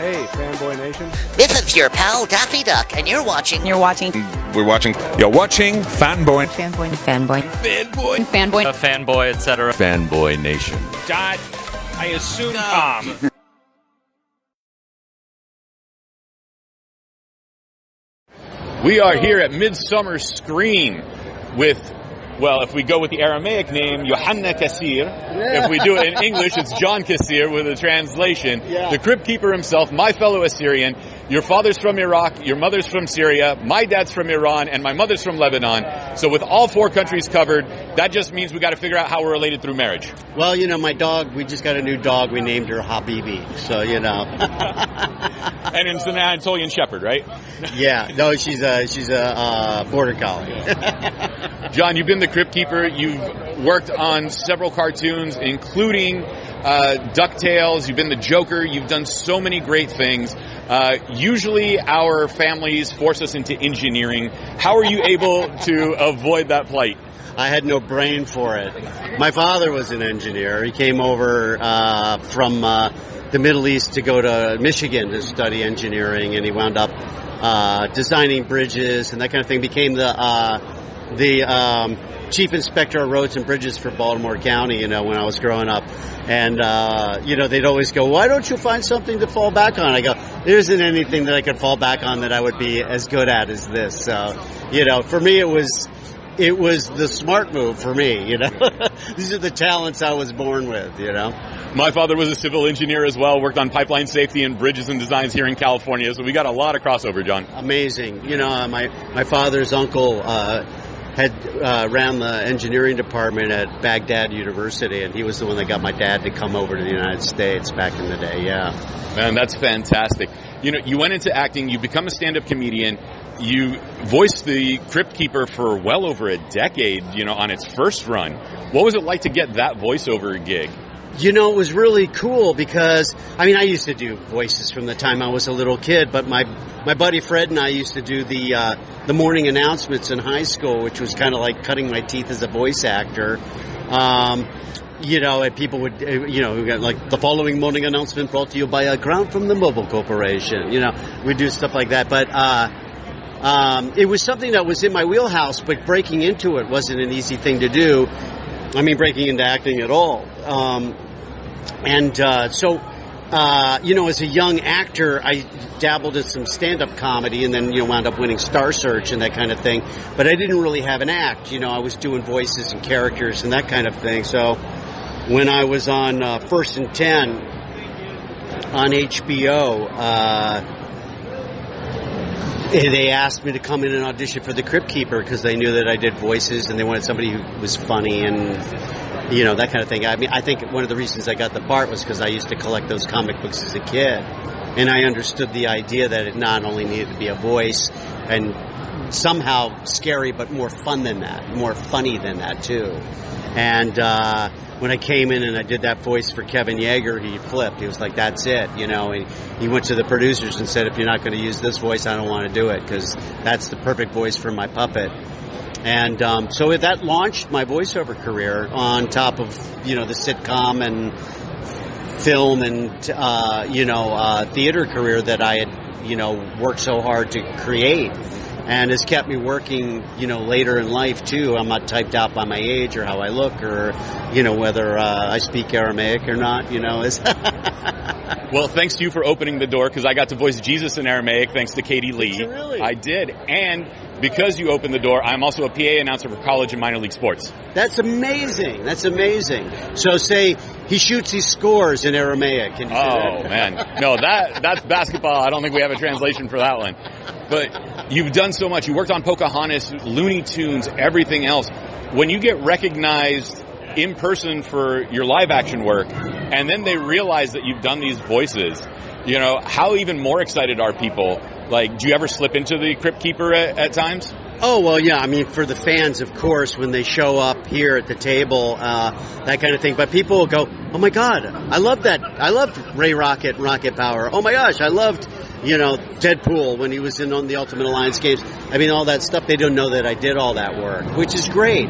Hey, FanboyNation. This is your pal Daffy Duck, and you're watching. You're watching. We're watching. You're watching Fanboy. Fanboy. Fanboy. Fanboy. Fanboy. A fanboy, etc. FanboyNation. Dot. I assume Tom. We are here at Midsummer Scream with, well, if we go with the Aramaic name, Yohanna Kassir. If we do it in English, it's John Kassir with a translation. The Crypt Keeper himself, my fellow Assyrian. Your father's from Iraq, your mother's from Syria, my dad's from Iran, and my mother's from Lebanon. So with all four countries covered, that just means we got to figure out how we're related through marriage. Well, you know, my dog, we just got a new dog. We named her Habibi. So, you know. And it's an Anatolian Shepherd, right? Yeah. No, she's a border collie. John, you've been the Crypt Keeper. You've worked on several cartoons, including DuckTales. You've been the Joker. You've done so many great things. Usually our families force us into engineering. How are you able to avoid that plight? I had no brain for it. My father was an engineer. He came over from the Middle East to go to Michigan to study engineering, and he wound up designing bridges and that kind of thing. Became the chief inspector of roads and bridges for Baltimore County, you know, when I was growing up. And, you know, they'd always go, why don't you find something to fall back on? I go, there isn't anything that I could fall back on that I would be as good at as this. So, you know, for me, it was the smart move for me, you know. These are the talents I was born with, you know. My father was a civil engineer as well, worked on pipeline safety and bridges and designs here in California, so we got a lot of crossover, John. Amazing. You know, my father's uncle had ran the engineering department at Baghdad University, and he was the one that got my dad to come over to the United States back in the day, yeah. Man, that's fantastic. You know, you went into acting, you become a stand-up comedian, you voiced the Crypt Keeper for well over a decade, you know, on its first run. What was it like to get that voiceover gig? You know, it was really cool because, I mean, I used to do voices from the time I was a little kid, but my buddy Fred and I used to do the morning announcements in high school, which was kind of like cutting my teeth as a voice actor. You know, and people would, you know, like the following morning announcement brought to you by a grant from the Mobile Corporation. You know, we'd do stuff like that, but it was something that was in my wheelhouse, but breaking into it wasn't an easy thing to do. I mean, breaking into acting at all. So, you know, as a young actor, I dabbled in some stand-up comedy and then, you know, wound up winning Star Search and that kind of thing. But I didn't really have an act. You know, I was doing voices and characters and that kind of thing. So when I was on First and 10 on HBO, they asked me to come in and audition for the Crypt Keeper because they knew that I did voices and they wanted somebody who was funny and, you know, that kind of thing. I mean, I think one of the reasons I got the part was because I used to collect those comic books as a kid. And I understood the idea that it not only needed to be a voice and somehow scary, but more fun than that, more funny than that, too. And when I came in and I did that voice for Kevin Yeager, he flipped. He was like, that's it, you know. And he went to the producers and said, if you're not going to use this voice, I don't want to do it because that's the perfect voice for my puppet. And so that launched my voiceover career on top of, you know, the sitcom and film and, you know, theater career that I had, you know, worked so hard to create. And has kept me working, you know, later in life, too. I'm not typed out by my age or how I look or, you know, whether I speak Aramaic or not, you know. Well, thanks to you for opening the door, because I got to voice Jesus in Aramaic thanks to Katie Lee. Really? I did. And because you opened the door, I'm also a PA announcer for college and minor league sports. That's amazing. That's amazing. So say he shoots, he scores in Aramaic. Can you say that? Man. No, that's basketball. I don't think we have a translation for that one. But you've done so much. You worked on Pocahontas, Looney Tunes, everything else. When you get recognized in person for your live action work, and then they realize that you've done these voices, you know, how even more excited are people? Like, do you ever slip into the Crypt Keeper at times? Oh, well, yeah. I mean, for the fans, of course, when they show up here at the table, that kind of thing. But people will go, oh, my God, I love that. I loved Ray Rocket and Rocket Power. Oh, my gosh, I loved, you know, Deadpool when he was in on the Ultimate Alliance games. I mean, all that stuff. They don't know that I did all that work, which is great.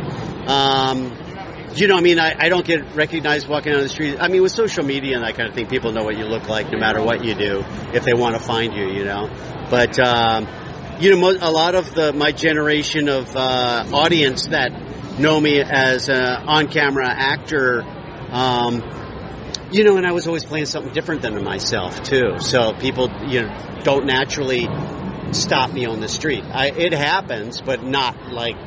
You know, I mean, I don't get recognized walking down the street. I mean, with social media and that kind of thing, people know what you look like no matter what you do if they want to find you, you know. But, you know, a lot of my generation of audience that know me as an on-camera actor, you know, and I was always playing something different than myself, too. So people, you know, don't naturally stop me on the street. It happens, but not like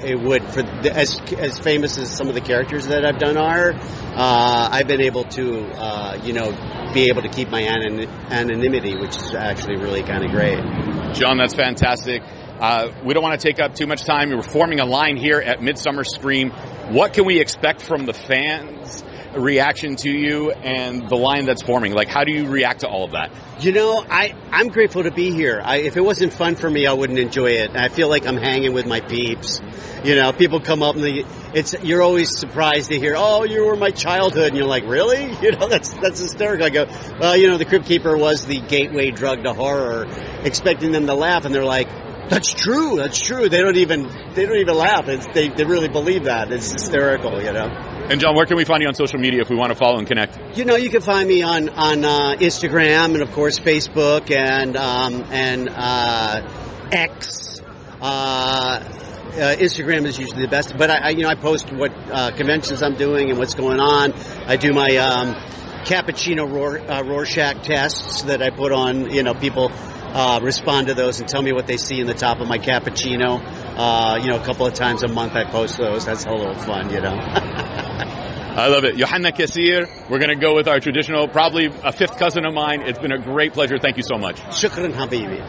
it would for as famous as some of the characters that I've done are. I've been able to, you know, be able to keep my anonymity, which is actually really kind of great. John, that's fantastic. We don't want to take up too much time. We're forming a line here at Midsummer Scream. What can we expect from the fans' reaction to you and the line that's forming? Like, how do you react to all of that? You know, I'm grateful to be here. If it wasn't fun for me, I wouldn't enjoy it. I feel like I'm hanging with my peeps. You know, people come up and you're always surprised to hear, "Oh, you were my childhood," and you're like, "Really?" You know, that's hysterical. I go, "Well, you know, the Crypt Keeper was the gateway drug to horror," expecting them to laugh, and they're like, "That's true. That's true." They don't even laugh. They really believe that. It's hysterical, you know. And John, where can we find you on social media if we want to follow and connect? You know, you can find me on Instagram and of course Facebook and X. Instagram is usually the best, but I post what conventions I'm doing and what's going on. I do my cappuccino Rorschach tests that I put on. You know, people respond to those and tell me what they see in the top of my cappuccino. You know, a couple of times a month I post those. That's a little fun, you know. I love it. Yohanna Kassir, we're going to go with our traditional, probably a fifth cousin of mine. It's been a great pleasure. Thank you so much. Shukran, habibi.